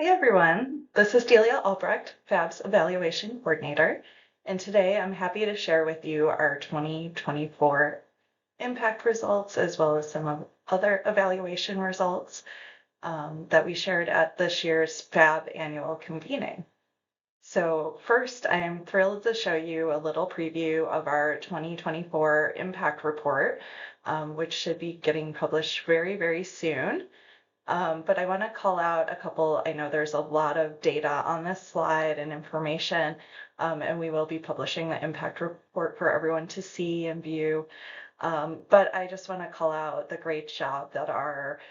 Hi everyone, this is Delia Albrecht, FAB's Evaluation Coordinator, and today I'm happy to share with you our 2024 impact results as well as some of other evaluation results that we shared at this year's FAB annual convening. So first, I am thrilled to show you a little preview of our 2024 impact report, which should be getting published very, very soon. But I want to call out a couple. I know there's a lot of data on this slide and information, and we will be publishing the impact report for everyone to see and view. But I just want to call out the great job that our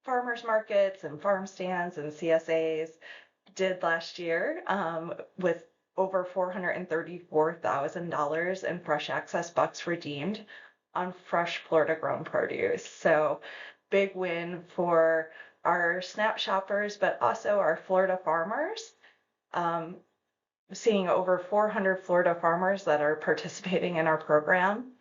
farmers markets and farm stands and CSAs did last year with over $434,000 in fresh access bucks redeemed on fresh Florida grown produce. So big win for our SNAP shoppers, but also our Florida farmers. Seeing over 400 Florida farmers that are participating in our program.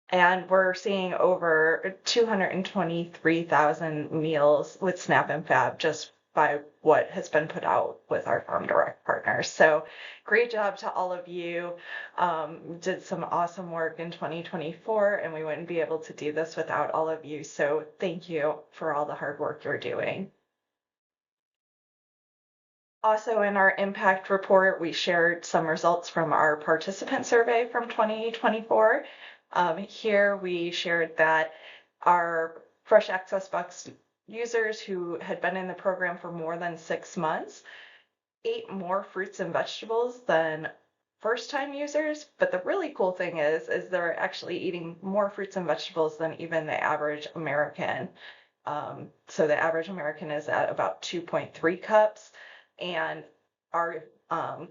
And we're seeing over 223,000 meals with SNAP and FAB just by what has been put out with our Farm Direct partners. So great job to all of you. Did some awesome work in 2024, and we wouldn't be able to do this without all of you. So thank you for all the hard work you're doing. Also in our impact report, we shared some results from our participant survey from 2024. Here we shared that our Fresh Access Bucks users who had been in the program for more than 6 months ate more fruits and vegetables than first-time users. But the really cool thing is they're actually eating more fruits and vegetables than even the average American. So the average American is at about 2.3 cups, and our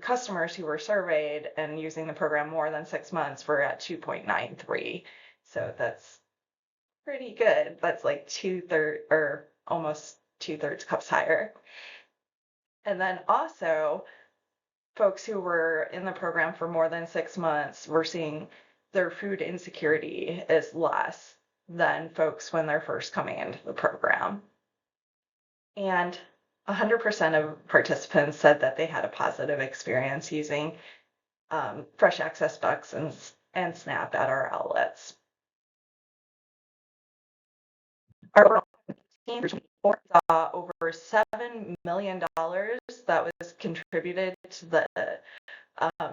customers who were surveyed and using the program more than 6 months were at 2.93. So that's pretty good. That's like 2/3 or almost 2/3 cups higher. And then also folks who were in the program for more than 6 months, we're seeing their food insecurity is less than folks when they're first coming into the program. And 100% of participants said that they had a positive experience using Fresh Access Bucks and SNAP at our outlets. Our team saw over $7 million that was contributed to the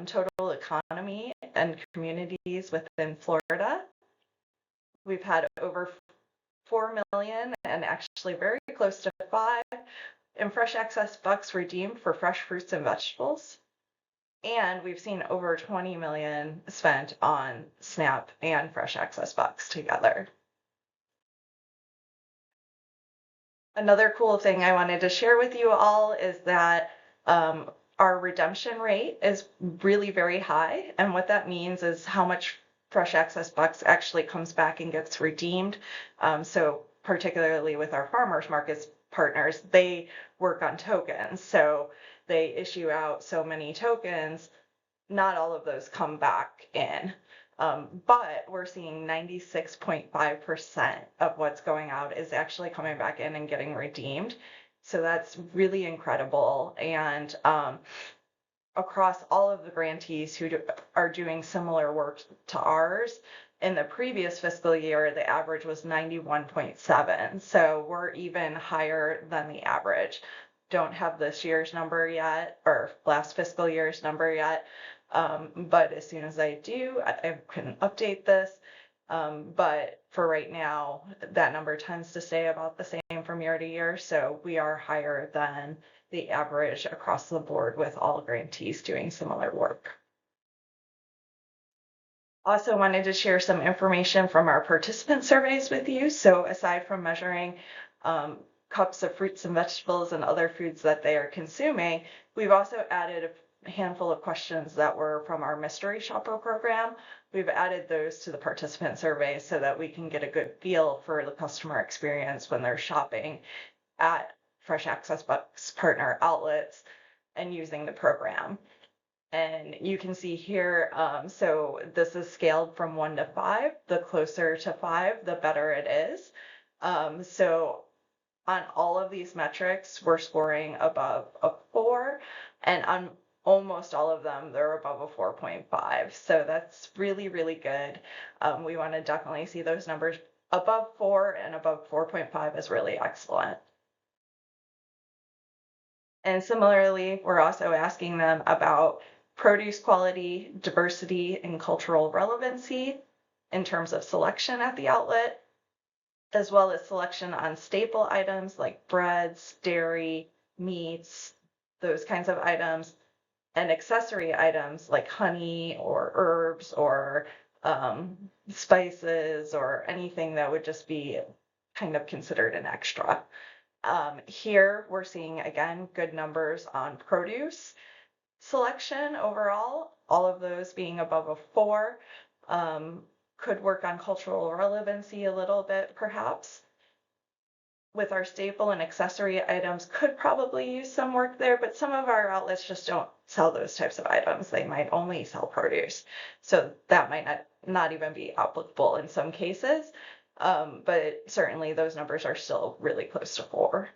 total economy and communities within Florida. We've had over 4 million and actually very close to 5 in Fresh Access Bucks redeemed for fresh fruits and vegetables. And we've seen over 20 million spent on SNAP and Fresh Access Bucks together. Another cool thing I wanted to share with you all is that our redemption rate is really very high. And what that means is how much Fresh Access Bucks actually comes back and gets redeemed. So particularly with our farmers markets partners, they work on tokens. So they issue out so many tokens, not all of those come back in. But we're seeing 96.5% of what's going out is actually coming back in and getting redeemed. So that's really incredible. And across all of the grantees who are doing similar work to ours, in the previous fiscal year, the average was 91.7. So we're even higher than the average. Don't have this year's number yet, or last fiscal year's number yet. But as soon as I do, I can update this. But for right now, that number tends to stay about the same from year to year. So we are higher than the average across the board with all grantees doing similar work. Also wanted to share some information from our participant surveys with you. So aside from measuring cups of fruits and vegetables and other foods that they are consuming, we've also added a handful of questions that were from our mystery shopper program. We've added those to the participant survey so that we can get a good feel for the customer experience when they're shopping at Fresh Access Bucks partner outlets and using the program. And you can see here, so this is scaled from 1 to 5. The closer to 5, the better it is. So on all of these metrics, we're scoring above a 4, and on almost all of them, they're above a 4.5. So that's really, really good. We want to definitely see those numbers above 4 and above 4.5 is really excellent. And similarly, we're also asking them about produce quality, diversity, and cultural relevancy in terms of selection at the outlet, as well as selection on staple items like breads, dairy, meats, those kinds of items, and accessory items like honey or herbs or spices or anything that would just be kind of considered an extra. Here we're seeing, again, good numbers on produce selection overall, all of those being above a 4. Could work on cultural relevancy a little bit, perhaps. With our staple and accessory items, could probably use some work there, but some of our outlets just don't sell those types of items. They might only sell produce. So that might not even be applicable in some cases. But certainly those numbers are still really close to 4.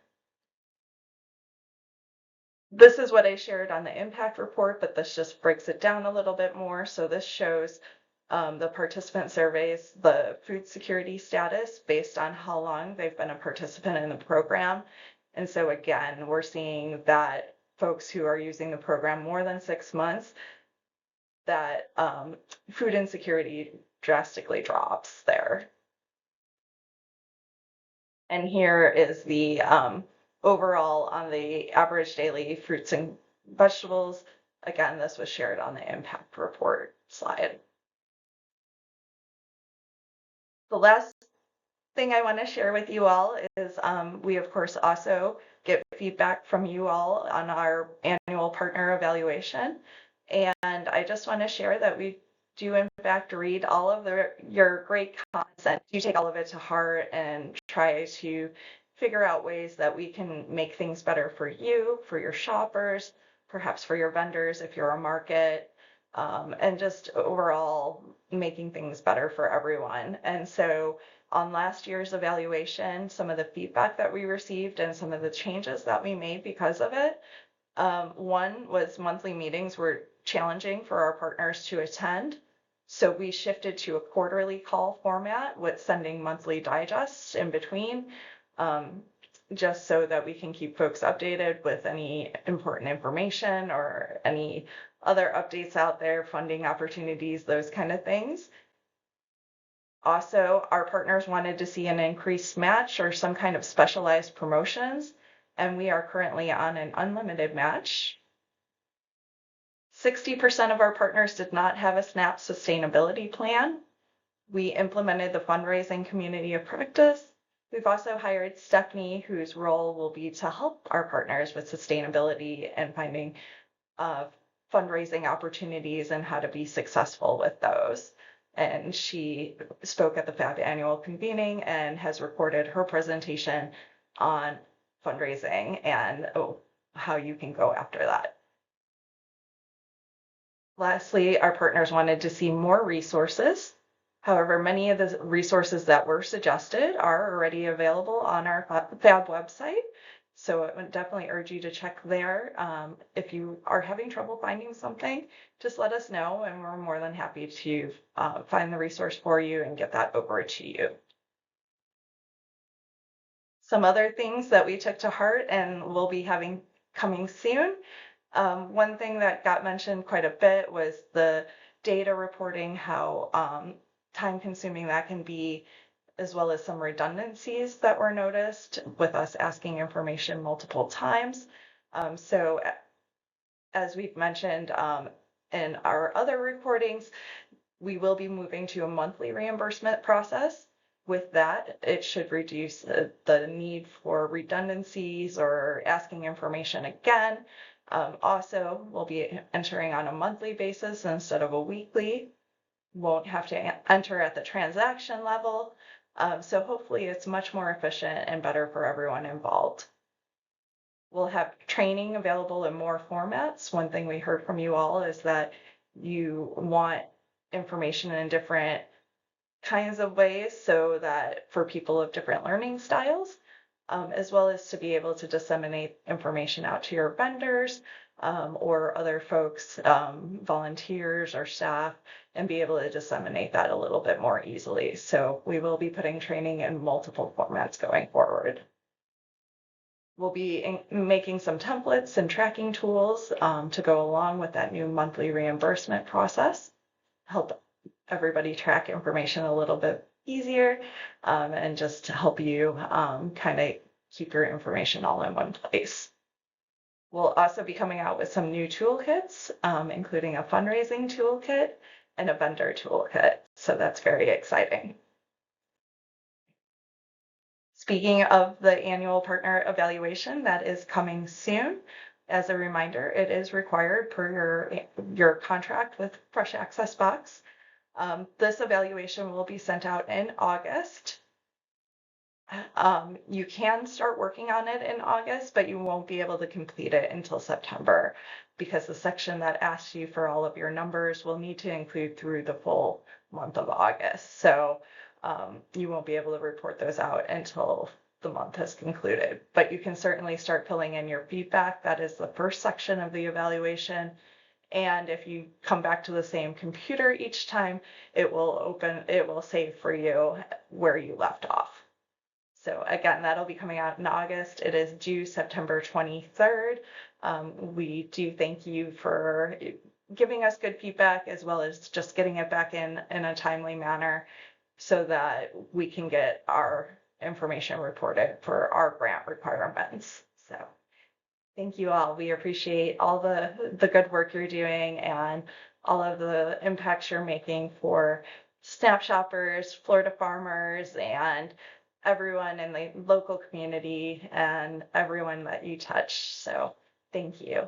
This is what I shared on the impact report, but this just breaks it down a little bit more. So this shows the participant surveys, the food security status based on how long they've been a participant in the program. And so again, we're seeing that folks who are using the program more than 6 months, that food insecurity drastically drops there. And here is the overall on the average daily fruits and vegetables. Again, this was shared on the impact report slide. The last thing I want to share with you all is we, of course, also get feedback from you all on our annual partner evaluation. And I just want to share that we do, in fact, read all of your great comments, and you take all of it to heart and try to figure out ways that we can make things better for you, for your shoppers, perhaps for your vendors if you're a market, and just overall making things better for everyone. And so on last year's evaluation, some of the feedback that we received and some of the changes that we made because of it. One was monthly meetings were challenging for our partners to attend. So we shifted to a quarterly call format with sending monthly digests in between, just so that we can keep folks updated with any important information or any other updates out there, funding opportunities, those kind of things. Also, our partners wanted to see an increased match or some kind of specialized promotions, and we are currently on an unlimited match. 60% of our partners did not have a SNAP sustainability plan. We implemented the fundraising community of practice. We've also hired Stephanie, whose role will be to help our partners with sustainability and finding fundraising opportunities and how to be successful with those. And she spoke at the FAC annual convening and has recorded her presentation on fundraising and how you can go after that. Lastly, our partners wanted to see more resources. However, many of the resources that were suggested are already available on our FAB website. So I would definitely urge you to check there. If you are having trouble finding something, just let us know, and we're more than happy to find the resource for you and get that over to you. Some other things that we took to heart and will be having coming soon. One thing that got mentioned quite a bit was the data reporting, how time-consuming that can be, as well as some redundancies that were noticed with us asking information multiple times. So as we've mentioned in our other reportings, we will be moving to a monthly reimbursement process. With that, it should reduce the need for redundancies or asking information again. Also, we'll be entering on a monthly basis instead of a weekly. Won't have to enter at the transaction level. So hopefully it's much more efficient and better for everyone involved. We'll have training available in more formats. One thing we heard from you all is that you want information in different kinds of ways, so that for people of different learning styles. as well as to be able to disseminate information out to your vendors or other folks, volunteers or staff, and be able to disseminate that a little bit more easily. So we will be putting training in multiple formats going forward. We'll be making some templates and tracking tools to go along with that new monthly reimbursement process, help everybody track information a little bit easier, and just to help you kind of keep your information all in one place. We'll also be coming out with some new toolkits, including a fundraising toolkit and a vendor toolkit. So that's very exciting. Speaking of the annual partner evaluation that is coming soon, as a reminder, it is required per your contract with Fresh Access Box. This evaluation will be sent out in August. You can start working on it in August, but you won't be able to complete it until September because the section that asks you for all of your numbers will need to include through the full month of August. So you won't be able to report those out until the month has concluded, but you can certainly start filling in your feedback. That is the first section of the evaluation. And if you come back to the same computer each time, it will save for you where you left off. So again, that'll be coming out in August. It is due September 23rd. We do thank you for giving us good feedback as well as just getting it back in a timely manner so that we can get our information reported for our grant requirements. So thank you all. We appreciate all the good work you're doing and all of the impacts you're making for SNAP shoppers, Florida farmers, and everyone in the local community and everyone that you touch. So thank you.